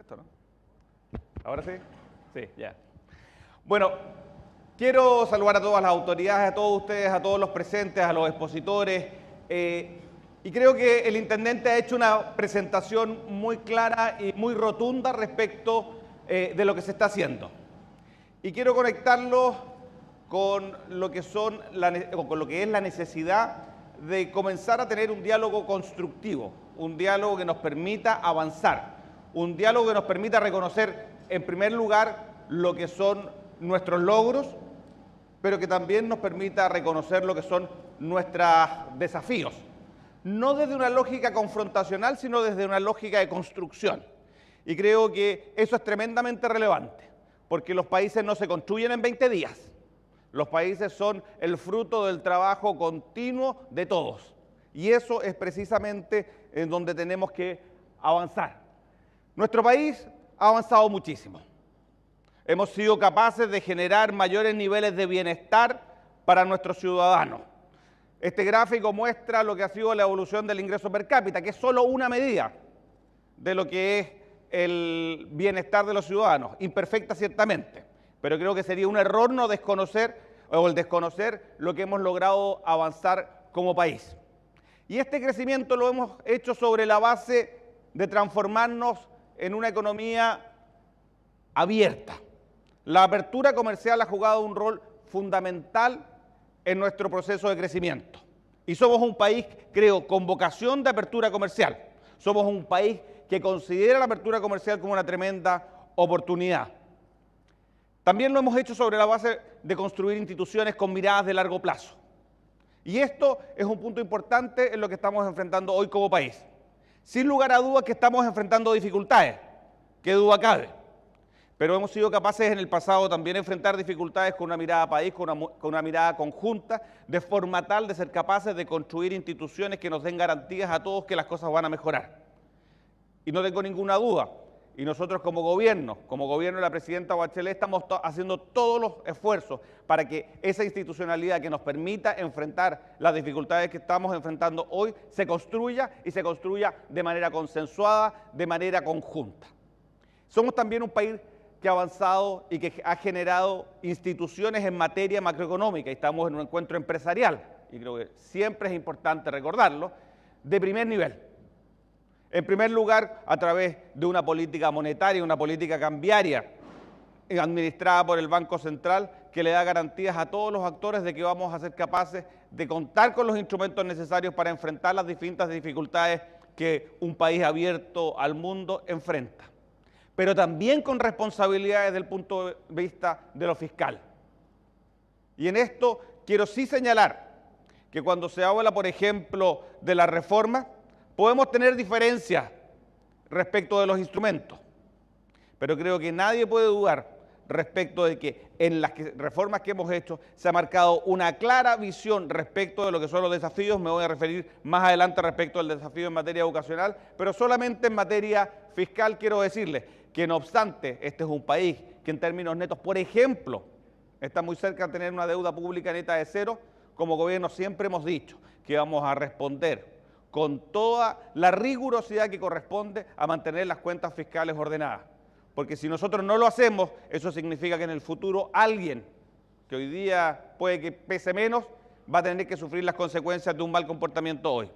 esto, ¿no? ¿Ahora sí? Sí, ya. Bueno, quiero saludar a todas las autoridades, a todos ustedes, a todos los presentes, a los expositores. Y creo que el intendente ha hecho una presentación muy clara y muy rotunda respecto de lo que se está haciendo. Y quiero conectarlo con lo que es la necesidad de comenzar a tener un diálogo constructivo, un diálogo que nos permita avanzar, un diálogo que nos permita reconocer, en primer lugar, lo que son nuestros logros, pero que también nos permita reconocer lo que son nuestros desafíos. No desde una lógica confrontacional, sino desde una lógica de construcción. Y creo que eso es tremendamente relevante, porque los países no se construyen en 20 días. Los países son el fruto del trabajo continuo de todos. Y eso es precisamente en donde tenemos que avanzar. Nuestro país ha avanzado muchísimo. Hemos sido capaces de generar mayores niveles de bienestar para nuestros ciudadanos. Este gráfico muestra lo que ha sido la evolución del ingreso per cápita, que es solo una medida de lo que es el bienestar de los ciudadanos, imperfecta ciertamente, pero creo que sería un error no desconocer o el desconocer lo que hemos logrado avanzar como país. Y este crecimiento lo hemos hecho sobre la base de transformarnos en una economía abierta. La apertura comercial ha jugado un rol fundamental en nuestro proceso de crecimiento. Y somos un país, creo, con vocación de apertura comercial. Somos un país que considera la apertura comercial como una tremenda oportunidad. También lo hemos hecho sobre la base de construir instituciones con miradas de largo plazo. Y esto es un punto importante en lo que estamos enfrentando hoy como país. Sin lugar a dudas que estamos enfrentando dificultades, qué duda cabe. Pero hemos sido capaces en el pasado también de enfrentar dificultades con una mirada país, con una mirada conjunta, de forma tal de ser capaces de construir instituciones que nos den garantías a todos que las cosas van a mejorar. Y no tengo ninguna duda, y nosotros como gobierno de la presidenta Bachelet, estamos haciendo todos los esfuerzos para que esa institucionalidad que nos permita enfrentar las dificultades que estamos enfrentando hoy se construya y se construya de manera consensuada, de manera conjunta. Somos también un país que ha avanzado y que ha generado instituciones en materia macroeconómica, y estamos en un encuentro empresarial, y creo que siempre es importante recordarlo, de primer nivel. En primer lugar, a través de una política monetaria, una política cambiaria administrada por el Banco Central, que le da garantías a todos los actores de que vamos a ser capaces de contar con los instrumentos necesarios para enfrentar las distintas dificultades que un país abierto al mundo enfrenta. Pero también con responsabilidades desde el punto de vista de lo fiscal. Y en esto quiero sí señalar que cuando se habla, por ejemplo, de la reforma, podemos tener diferencias respecto de los instrumentos, pero creo que nadie puede dudar respecto de que en las reformas que hemos hecho se ha marcado una clara visión respecto de lo que son los desafíos. Me voy a referir más adelante respecto al desafío en materia educacional, pero solamente en materia fiscal quiero decirles que no obstante, este es un país que en términos netos, por ejemplo, está muy cerca de tener una deuda pública neta de cero. Como gobierno siempre hemos dicho que vamos a responder con toda la rigurosidad que corresponde a mantener las cuentas fiscales ordenadas. Porque si nosotros no lo hacemos, eso significa que en el futuro alguien, que hoy día puede que pese menos, va a tener que sufrir las consecuencias de un mal comportamiento hoy.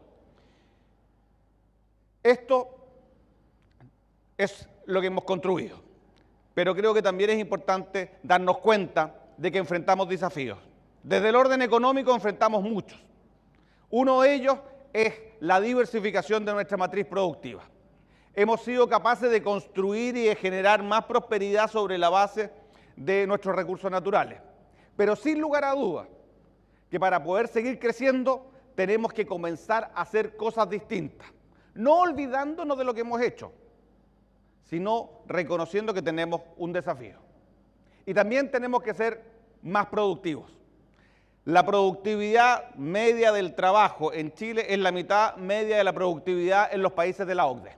Esto es lo que hemos construido, pero creo que también es importante darnos cuenta de que enfrentamos desafíos. Desde el orden económico enfrentamos muchos. Uno de ellos es la diversificación de nuestra matriz productiva. Hemos sido capaces de construir y de generar más prosperidad sobre la base de nuestros recursos naturales. Pero sin lugar a dudas, que para poder seguir creciendo tenemos que comenzar a hacer cosas distintas. No olvidándonos de lo que hemos hecho, sino reconociendo que tenemos un desafío. Y también tenemos que ser más productivos. La productividad media del trabajo en Chile es la mitad media de la productividad en los países de la OCDE.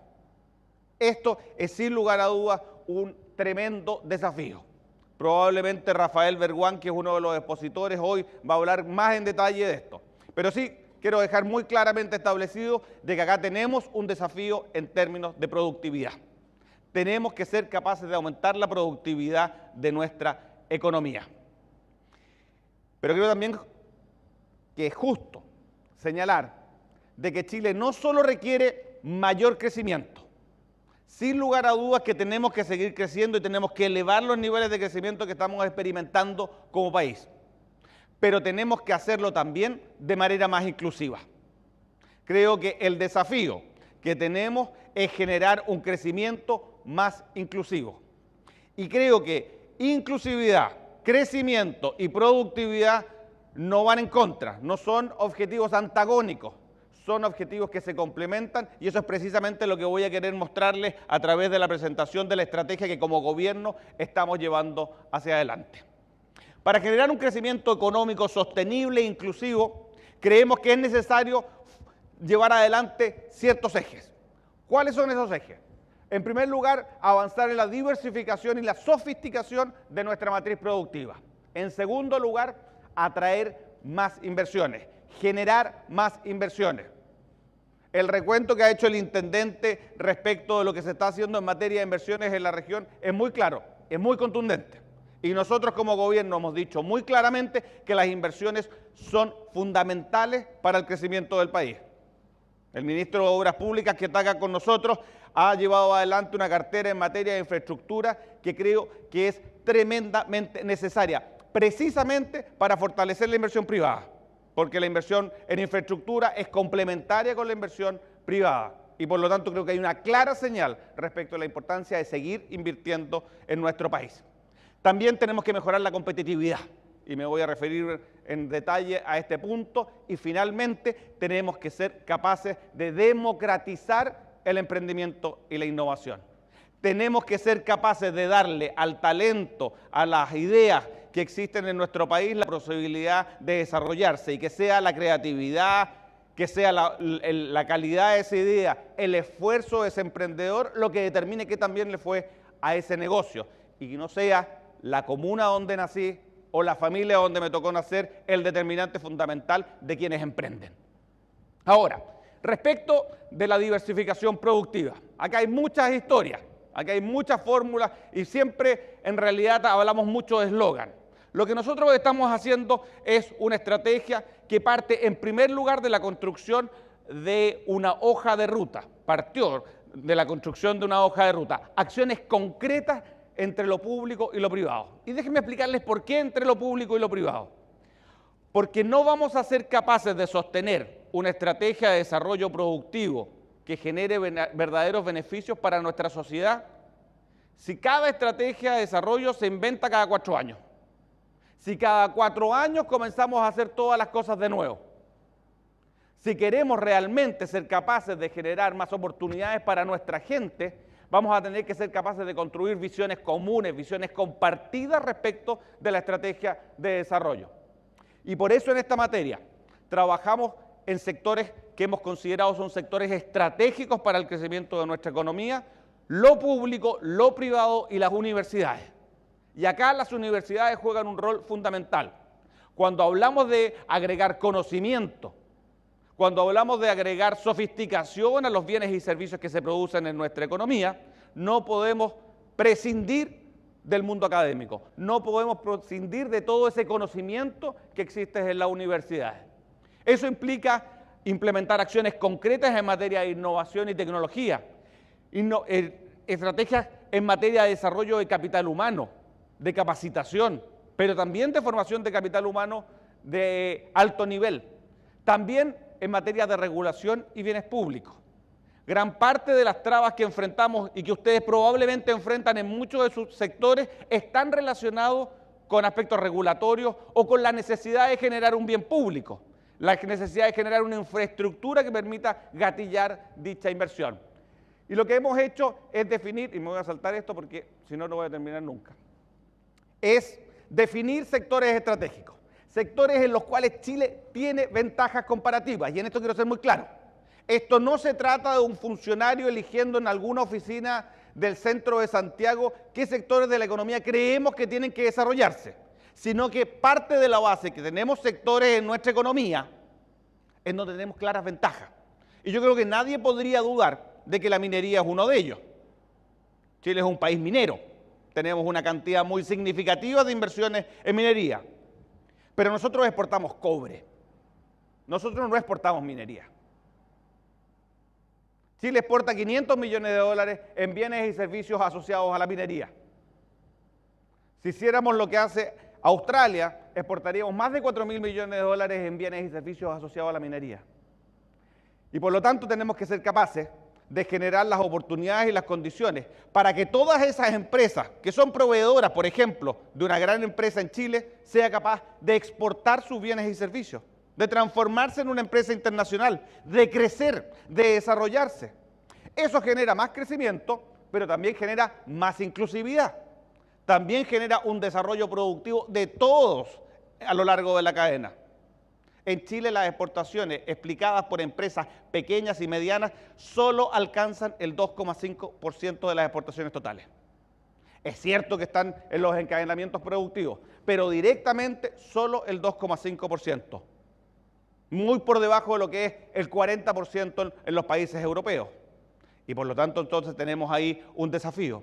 Esto es sin lugar a dudas un tremendo desafío. Probablemente Rafael Berguán, que es uno de los expositores hoy, va a hablar más en detalle de esto. Pero sí quiero dejar muy claramente establecido de que acá tenemos un desafío en términos de productividad. Tenemos que ser capaces de aumentar la productividad de nuestra economía. Pero creo también que es justo señalar de que Chile no solo requiere mayor crecimiento, sin lugar a dudas que tenemos que seguir creciendo y tenemos que elevar los niveles de crecimiento que estamos experimentando como país, pero tenemos que hacerlo también de manera más inclusiva. Creo que el desafío que tenemos es generar un crecimiento más inclusivo. Y creo que inclusividad, crecimiento y productividad no van en contra, no son objetivos antagónicos, son objetivos que se complementan y eso es precisamente lo que voy a querer mostrarles a través de la presentación de la estrategia que como gobierno estamos llevando hacia adelante. Para generar un crecimiento económico sostenible e inclusivo, creemos que es necesario llevar adelante ciertos ejes. ¿Cuáles son esos ejes? En primer lugar, avanzar en la diversificación y la sofisticación de nuestra matriz productiva. En segundo lugar, atraer más inversiones, generar más inversiones. El recuento que ha hecho el intendente respecto de lo que se está haciendo en materia de inversiones en la región es muy claro, es muy contundente. Y nosotros como gobierno hemos dicho muy claramente que las inversiones son fundamentales para el crecimiento del país. El ministro de Obras Públicas que está acá con nosotros ha llevado adelante una cartera en materia de infraestructura que creo que es tremendamente necesaria, precisamente para fortalecer la inversión privada, porque la inversión en infraestructura es complementaria con la inversión privada y por lo tanto creo que hay una clara señal respecto a la importancia de seguir invirtiendo en nuestro país. También tenemos que mejorar la competitividad y me voy a referir en detalle a este punto y finalmente tenemos que ser capaces de democratizar el emprendimiento y la innovación. Tenemos que ser capaces de darle al talento, a las ideas que existen en nuestro país la posibilidad de desarrollarse y que sea la creatividad, que sea la calidad de esa idea, el esfuerzo de ese emprendedor lo que determine qué también le fue a ese negocio y que no sea la comuna donde nací o la familia donde me tocó nacer el determinante fundamental de quienes emprenden. Ahora, respecto de la diversificación productiva, acá hay muchas historias, acá hay muchas fórmulas y siempre en realidad hablamos mucho de eslogan. Lo que nosotros estamos haciendo es una estrategia que parte en primer lugar de la construcción de una hoja de ruta, partió de la construcción de una hoja de ruta, acciones concretas entre lo público y lo privado. Y déjenme explicarles por qué entre lo público y lo privado. Porque no vamos a ser capaces de sostener una estrategia de desarrollo productivo que genere verdaderos beneficios para nuestra sociedad si cada estrategia de desarrollo se inventa cada 4 años. Si cada 4 años comenzamos a hacer todas las cosas de nuevo. Si queremos realmente ser capaces de generar más oportunidades para nuestra gente, vamos a tener que ser capaces de construir visiones comunes, visiones compartidas respecto de la estrategia de desarrollo. Y por eso en esta materia trabajamos en sectores que hemos considerado son sectores estratégicos para el crecimiento de nuestra economía, lo público, lo privado y las universidades. Y acá las universidades juegan un rol fundamental. Cuando hablamos de agregar conocimiento, cuando hablamos de agregar sofisticación a los bienes y servicios que se producen en nuestra economía, no podemos prescindir del mundo académico, no podemos prescindir de todo ese conocimiento que existe en las universidades. Eso implica implementar acciones concretas en materia de innovación y tecnología, estrategias en materia de desarrollo de capital humano, de capacitación, pero también de formación de capital humano de alto nivel. También en materia de regulación y bienes públicos. Gran parte de las trabas que enfrentamos y que ustedes probablemente enfrentan en muchos de sus sectores están relacionados con aspectos regulatorios o con la necesidad de generar un bien público, la necesidad de generar una infraestructura que permita gatillar dicha inversión. Y lo que hemos hecho es definir, y me voy a saltar esto porque si no, no voy a terminar nunca, es definir sectores estratégicos. Sectores en los cuales Chile tiene ventajas comparativas, y en esto quiero ser muy claro. Esto no se trata de un funcionario eligiendo en alguna oficina del centro de Santiago qué sectores de la economía creemos que tienen que desarrollarse, sino que parte de la base que tenemos sectores en nuestra economía en donde tenemos claras ventajas. Y yo creo que nadie podría dudar de que la minería es uno de ellos. Chile es un país minero. Tenemos una cantidad muy significativa de inversiones en minería. Pero nosotros exportamos cobre. Nosotros no exportamos minería. Chile exporta 500 millones de dólares en bienes y servicios asociados a la minería. Si hiciéramos lo que hace Australia, exportaríamos más de 4.000 millones de dólares en bienes y servicios asociados a la minería. Y por lo tanto tenemos que ser capaces de generar las oportunidades y las condiciones para que todas esas empresas que son proveedoras, por ejemplo, de una gran empresa en Chile, sea capaz de exportar sus bienes y servicios, de transformarse en una empresa internacional, de crecer, de desarrollarse. Eso genera más crecimiento, pero también genera más inclusividad. También genera un desarrollo productivo de todos a lo largo de la cadena. En Chile las exportaciones explicadas por empresas pequeñas y medianas solo alcanzan el 2,5% de las exportaciones totales. Es cierto que están en los encadenamientos productivos, pero directamente solo el 2,5%. Muy por debajo de lo que es el 40% en los países europeos. Y por lo tanto entonces tenemos ahí un desafío.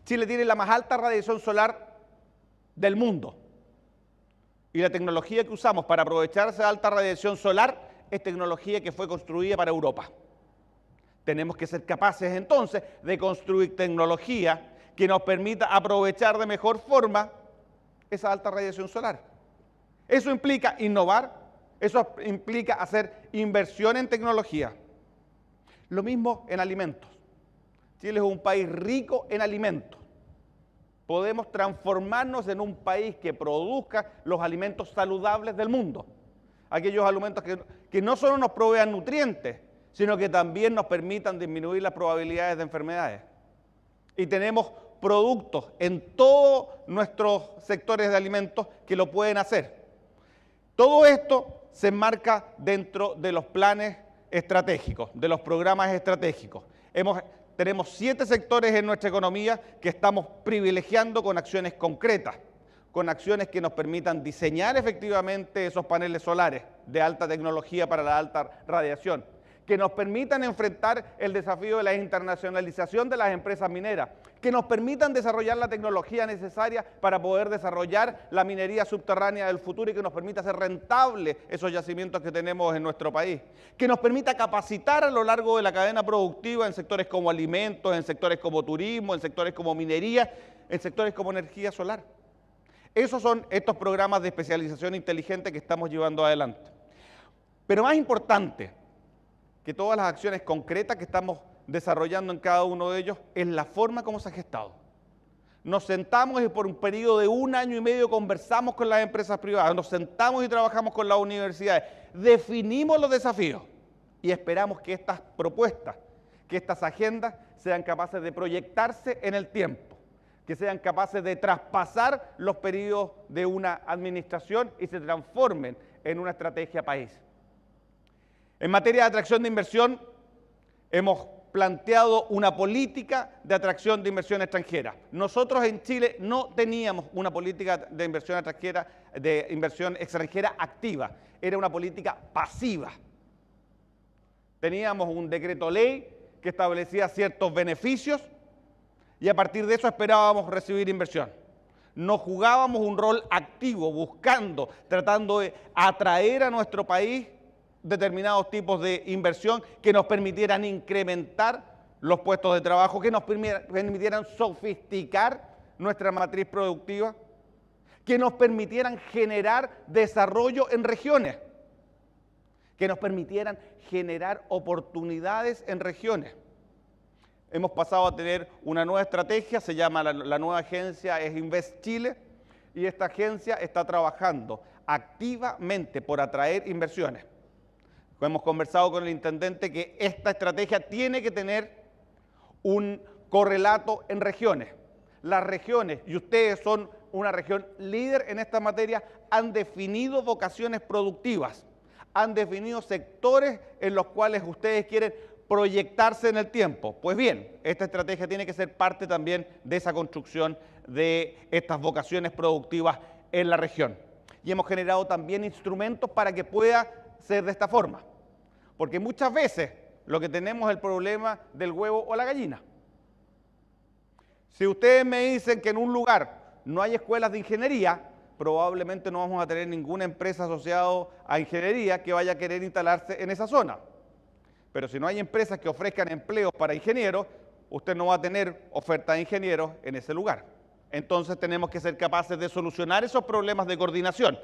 Chile tiene la más alta radiación solar del mundo. Y la tecnología que usamos para aprovechar esa alta radiación solar es tecnología que fue construida para Europa. Tenemos que ser capaces entonces de construir tecnología que nos permita aprovechar de mejor forma esa alta radiación solar. Eso implica innovar, eso implica hacer inversión en tecnología. Lo mismo en alimentos. Chile es un país rico en alimentos. Podemos transformarnos en un país que produzca los alimentos saludables del mundo. Aquellos alimentos que no solo nos provean nutrientes, sino que también nos permitan disminuir las probabilidades de enfermedades. Y tenemos productos en todos nuestros sectores de alimentos que lo pueden hacer. Todo esto se enmarca dentro de los planes estratégicos, de los programas estratégicos. Tenemos 7 sectores en nuestra economía que estamos privilegiando con acciones concretas, con acciones que nos permitan diseñar efectivamente esos paneles solares de alta tecnología para la alta radiación, que nos permitan enfrentar el desafío de la internacionalización de las empresas mineras, que nos permitan desarrollar la tecnología necesaria para poder desarrollar la minería subterránea del futuro y que nos permita hacer rentables esos yacimientos que tenemos en nuestro país, que nos permita capacitar a lo largo de la cadena productiva en sectores como alimentos, en sectores como turismo, en sectores como minería, en sectores como energía solar. Esos son estos programas de especialización inteligente que estamos llevando adelante. Pero más importante que todas las acciones concretas que estamos desarrollando en cada uno de ellos es la forma como se ha gestado. Nos sentamos y por un periodo de 1 año y medio conversamos con las empresas privadas, nos sentamos y trabajamos con las universidades, definimos los desafíos y esperamos que estas propuestas, que estas agendas sean capaces de proyectarse en el tiempo, que sean capaces de traspasar los periodos de una administración y se transformen en una estrategia país. En materia de atracción de inversión, hemos planteado una política de atracción de inversión extranjera. Nosotros en Chile no teníamos una política de inversión extranjera activa, era una política pasiva. Teníamos un decreto ley que establecía ciertos beneficios y a partir de eso esperábamos recibir inversión. No jugábamos un rol activo, buscando, tratando de atraer a nuestro país determinados tipos de inversión que nos permitieran incrementar los puestos de trabajo, que nos permitieran sofisticar nuestra matriz productiva, que nos permitieran generar desarrollo en regiones, que nos permitieran generar oportunidades en regiones. Hemos pasado a tener una nueva estrategia, se llama la nueva agencia es Invest Chile, y esta agencia está trabajando activamente por atraer inversiones. Hemos conversado con el intendente que esta estrategia tiene que tener un correlato en regiones. Las regiones, y ustedes son una región líder en esta materia, han definido vocaciones productivas, han definido sectores en los cuales ustedes quieren proyectarse en el tiempo. Pues bien, esta estrategia tiene que ser parte también de esa construcción de estas vocaciones productivas en la región. Y hemos generado también instrumentos para que pueda ser de esta forma. Porque muchas veces lo que tenemos es el problema del huevo o la gallina. Si ustedes me dicen que en un lugar no hay escuelas de ingeniería, probablemente no vamos a tener ninguna empresa asociada a ingeniería que vaya a querer instalarse en esa zona. Pero si no hay empresas que ofrezcan empleos para ingenieros, usted no va a tener oferta de ingenieros en ese lugar. Entonces tenemos que ser capaces de solucionar esos problemas de coordinación.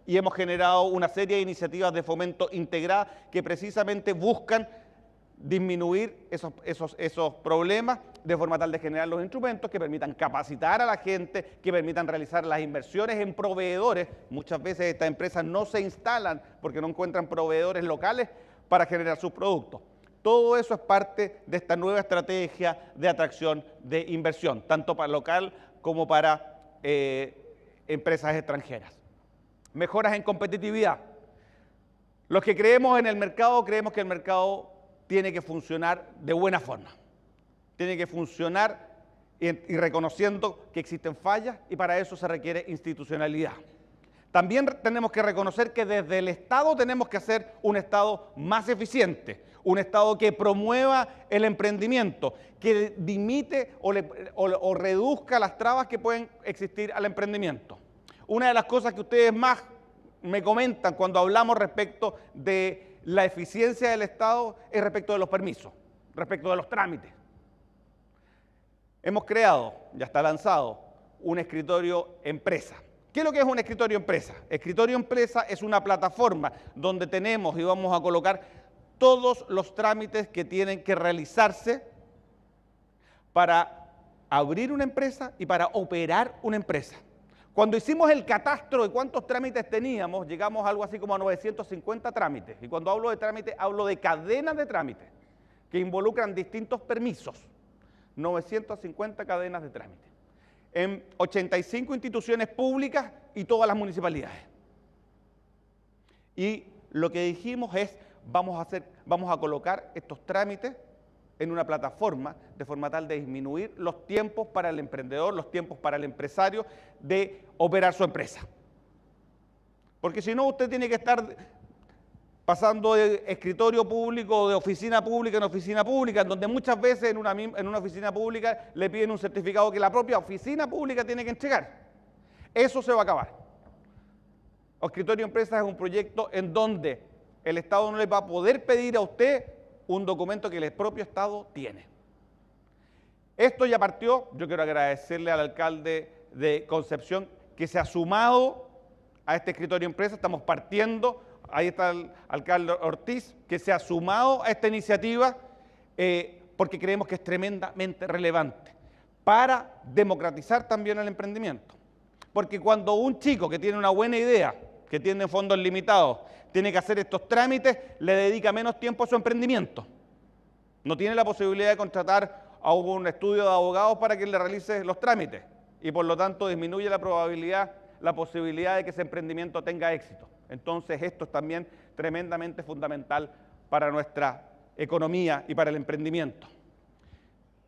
Y hemos generado una serie de iniciativas de fomento integrada que precisamente buscan disminuir esos problemas de forma tal de generar los instrumentos que permitan capacitar a la gente, que permitan realizar las inversiones en proveedores. Muchas veces estas empresas no se instalan porque no encuentran proveedores locales para generar sus productos. Todo eso es parte de esta nueva estrategia de atracción de inversión, tanto para local como para empresas extranjeras. Mejoras en competitividad. Los que creemos en el mercado, creemos que el mercado tiene que funcionar de buena forma. Tiene que funcionar y reconociendo que existen fallas y para eso se requiere institucionalidad. También tenemos que reconocer que desde el Estado tenemos que hacer un Estado más eficiente, un Estado que promueva el emprendimiento, que limite o reduzca las trabas que pueden existir al emprendimiento. Una de las cosas que ustedes más me comentan cuando hablamos respecto de la eficiencia del Estado es respecto de los permisos, respecto de los trámites. Hemos creado, ya está lanzado, un escritorio empresa. ¿Qué es lo que es un escritorio empresa? Escritorio empresa es una plataforma donde tenemos y vamos a colocar todos los trámites que tienen que realizarse para abrir una empresa y para operar una empresa. Cuando hicimos el catastro de cuántos trámites teníamos, llegamos a algo así como a 950 trámites. Y cuando hablo de trámites, hablo de cadenas de trámites que involucran distintos permisos. 950 cadenas de trámites en 85 instituciones públicas y todas las municipalidades. Y lo que dijimos es, vamos a colocar estos trámites en una plataforma de forma tal de disminuir los tiempos para el emprendedor, los tiempos para el empresario de operar su empresa. Porque si no, usted tiene que estar pasando de escritorio público o de oficina pública en oficina pública, en donde muchas veces en una oficina pública le piden un certificado que la propia oficina pública tiene que entregar. Eso se va a acabar. Escritorio Empresas es un proyecto en donde el Estado no le va a poder pedir a usted un documento que el propio Estado tiene. Esto ya partió. Yo quiero agradecerle al alcalde de Concepción que se ha sumado a este escritorio empresa. Estamos partiendo. Ahí está el alcalde Ortiz, que se ha sumado a esta iniciativa porque creemos que es tremendamente relevante para democratizar también el emprendimiento. Porque cuando un chico que tiene una buena idea, que tiene fondos limitados, tiene que hacer estos trámites, le dedica menos tiempo a su emprendimiento. No tiene la posibilidad de contratar a un estudio de abogados para que le realice los trámites y por lo tanto disminuye la posibilidad de que ese emprendimiento tenga éxito. Entonces esto es también tremendamente fundamental para nuestra economía y para el emprendimiento.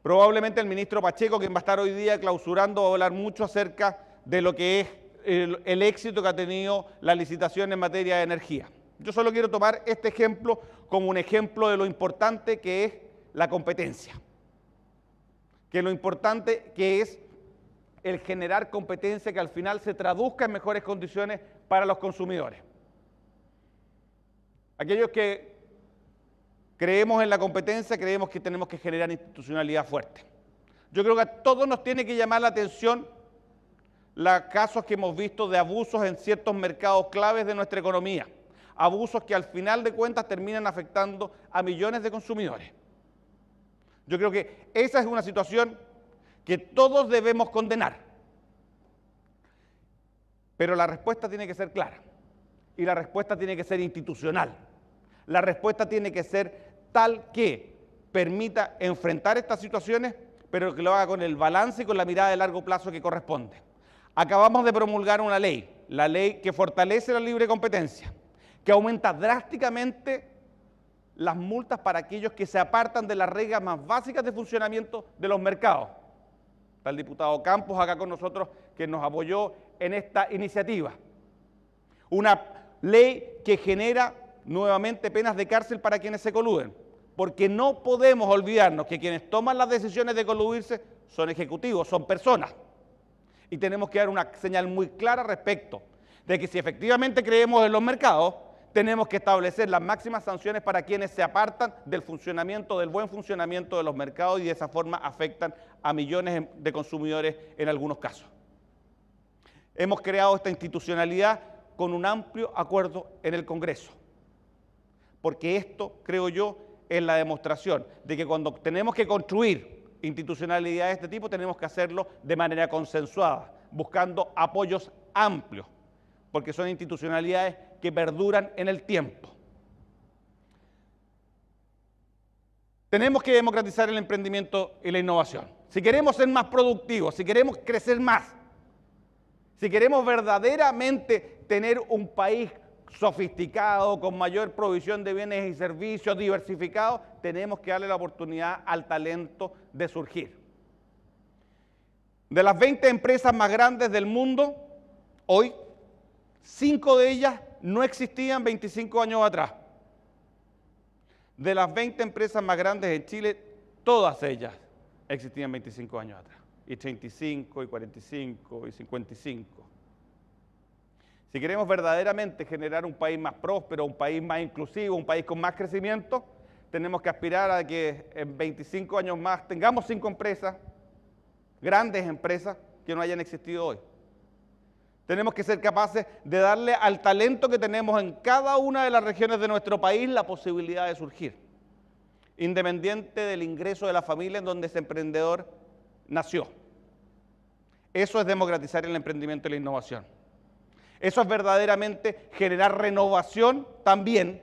Probablemente el ministro Pacheco, quien va a estar hoy día clausurando, va a hablar mucho acerca de lo que es el éxito que ha tenido la licitación en materia de energía. Yo solo quiero tomar este ejemplo como un ejemplo de lo importante que es la competencia, que lo importante que es el generar competencia que al final se traduzca en mejores condiciones para los consumidores. Aquellos que creemos en la competencia, creemos que tenemos que generar institucionalidad fuerte. Yo creo que a todos nos tiene que llamar la atención los casos que hemos visto de abusos en ciertos mercados claves de nuestra economía. Abusos que al final de cuentas terminan afectando a millones de consumidores. Yo creo que esa es una situación que todos debemos condenar. Pero la respuesta tiene que ser clara. Y la respuesta tiene que ser institucional. La respuesta tiene que ser tal que permita enfrentar estas situaciones, pero que lo haga con el balance y con la mirada de largo plazo que corresponde. Acabamos de promulgar una ley, la ley que fortalece la libre competencia, que aumenta drásticamente las multas para aquellos que se apartan de las reglas más básicas de funcionamiento de los mercados. Está el diputado Campos acá con nosotros, que nos apoyó en esta iniciativa. Una ley que genera nuevamente penas de cárcel para quienes se coluden, porque no podemos olvidarnos que quienes toman las decisiones de coludirse son ejecutivos, son personas. Y tenemos que dar una señal muy clara respecto de que si efectivamente creemos en los mercados, tenemos que establecer las máximas sanciones para quienes se apartan del funcionamiento, del buen funcionamiento de los mercados y de esa forma afectan a millones de consumidores en algunos casos. Hemos creado esta institucionalidad con un amplio acuerdo en el Congreso, porque esto, creo yo, es la demostración de que cuando tenemos que construir institucionalidad de este tipo, tenemos que hacerlo de manera consensuada, buscando apoyos amplios, porque son institucionalidades que perduran en el tiempo. Tenemos que democratizar el emprendimiento y la innovación. Si queremos ser más productivos, si queremos crecer más, si queremos verdaderamente tener un país sofisticado, con mayor provisión de bienes y servicios, diversificado, tenemos que darle la oportunidad al talento de surgir. De las 20 empresas más grandes del mundo, hoy, 5 de ellas no existían 25 años atrás. De las 20 empresas más grandes en Chile, todas ellas existían 25 años atrás. Y 35, y 45, y 55. Si queremos verdaderamente generar un país más próspero, un país más inclusivo, un país con más crecimiento, tenemos que aspirar a que en 25 años más tengamos 5 empresas, grandes empresas, que no hayan existido hoy. Tenemos que ser capaces de darle al talento que tenemos en cada una de las regiones de nuestro país la posibilidad de surgir, independiente del ingreso de la familia en donde ese emprendedor nació. Eso es democratizar el emprendimiento y la innovación. Eso es verdaderamente generar renovación también,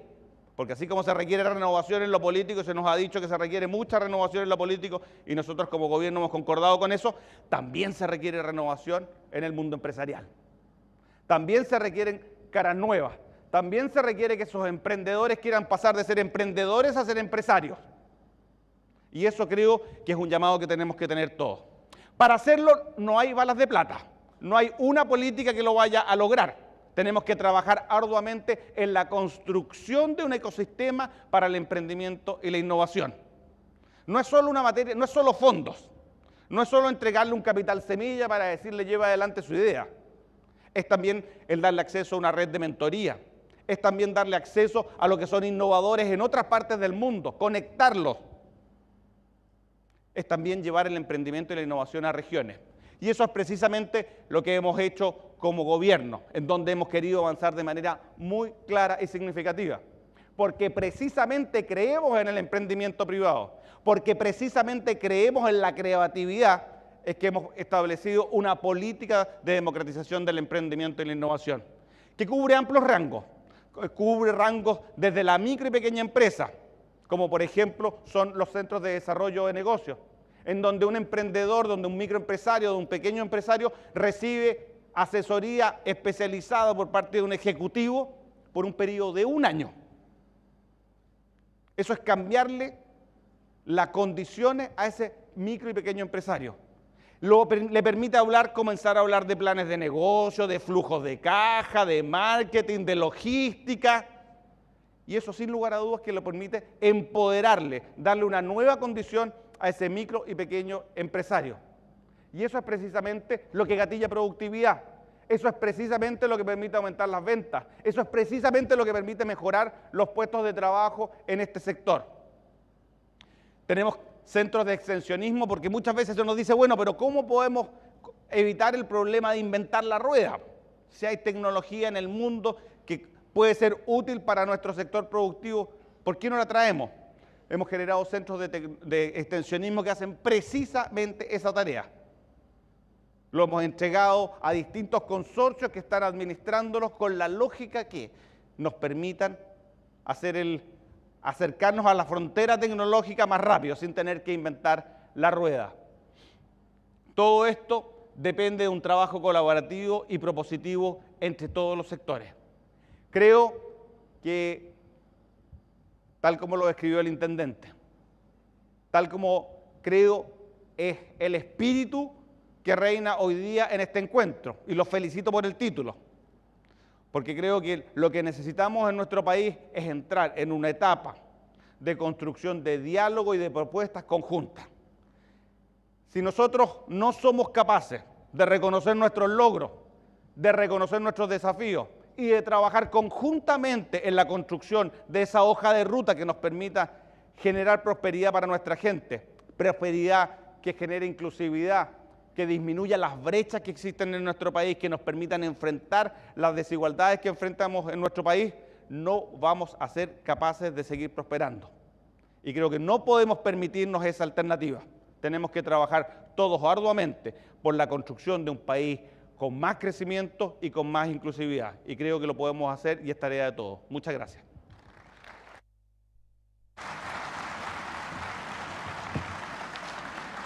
porque así como se requiere renovación en lo político, se nos ha dicho que se requiere mucha renovación en lo político y nosotros como gobierno hemos concordado con eso, también se requiere renovación en el mundo empresarial. También se requieren caras nuevas, también se requiere que esos emprendedores quieran pasar de ser emprendedores a ser empresarios. Y eso creo que es un llamado que tenemos que tener todos. Para hacerlo no hay balas de plata, no hay una política que lo vaya a lograr. Tenemos que trabajar arduamente en la construcción de un ecosistema para el emprendimiento y la innovación. No es solo una materia, no es solo fondos, no es solo entregarle un capital semilla para decirle lleva adelante su idea. Es también el darle acceso a una red de mentoría, es también darle acceso a lo que son innovadores en otras partes del mundo, conectarlos. Es también llevar el emprendimiento y la innovación a regiones. Y eso es precisamente lo que hemos hecho como gobierno, en donde hemos querido avanzar de manera muy clara y significativa. Porque precisamente creemos en el emprendimiento privado, porque precisamente creemos en la creatividad, es que hemos establecido una política de democratización del emprendimiento y la innovación, que cubre amplios rangos, cubre rangos desde la micro y pequeña empresa, como por ejemplo son los centros de desarrollo de negocios, en donde un emprendedor, donde un microempresario, donde un pequeño empresario recibe asesoría especializada por parte de un ejecutivo por un periodo de 1 año. Eso es cambiarle las condiciones a ese micro y pequeño empresario. Le permite comenzar a hablar de planes de negocio, de flujos de caja, de marketing, de logística. Y eso sin lugar a dudas que le permite empoderarle, darle una nueva condición a ese micro y pequeño empresario. Y eso es precisamente lo que gatilla productividad. Eso es precisamente lo que permite aumentar las ventas. Eso es precisamente lo que permite mejorar los puestos de trabajo en este sector. Tenemos centros de extensionismo porque muchas veces se nos dice, bueno, pero ¿cómo podemos evitar el problema de inventar la rueda? Si hay tecnología en el mundo que puede ser útil para nuestro sector productivo, ¿por qué no la traemos? Hemos generado centros de extensionismo que hacen precisamente esa tarea. Lo hemos entregado a distintos consorcios que están administrándolos con la lógica que nos permitan acercarnos a la frontera tecnológica más rápido, sin tener que inventar la rueda. Todo esto depende de un trabajo colaborativo y propositivo entre todos los sectores. Creo que, tal como lo describió el intendente, tal como creo es el espíritu que reina hoy día en este encuentro, y los felicito por el título, porque creo que lo que necesitamos en nuestro país es entrar en una etapa de construcción de diálogo y de propuestas conjuntas. Si nosotros no somos capaces de reconocer nuestros logros, de reconocer nuestros desafíos y de trabajar conjuntamente en la construcción de esa hoja de ruta que nos permita generar prosperidad para nuestra gente, prosperidad que genere inclusividad, que disminuya las brechas que existen en nuestro país, que nos permitan enfrentar las desigualdades que enfrentamos en nuestro país, no vamos a ser capaces de seguir prosperando. Y creo que no podemos permitirnos esa alternativa. Tenemos que trabajar todos arduamente por la construcción de un país con más crecimiento y con más inclusividad. Y creo que lo podemos hacer y es tarea de todos. Muchas gracias.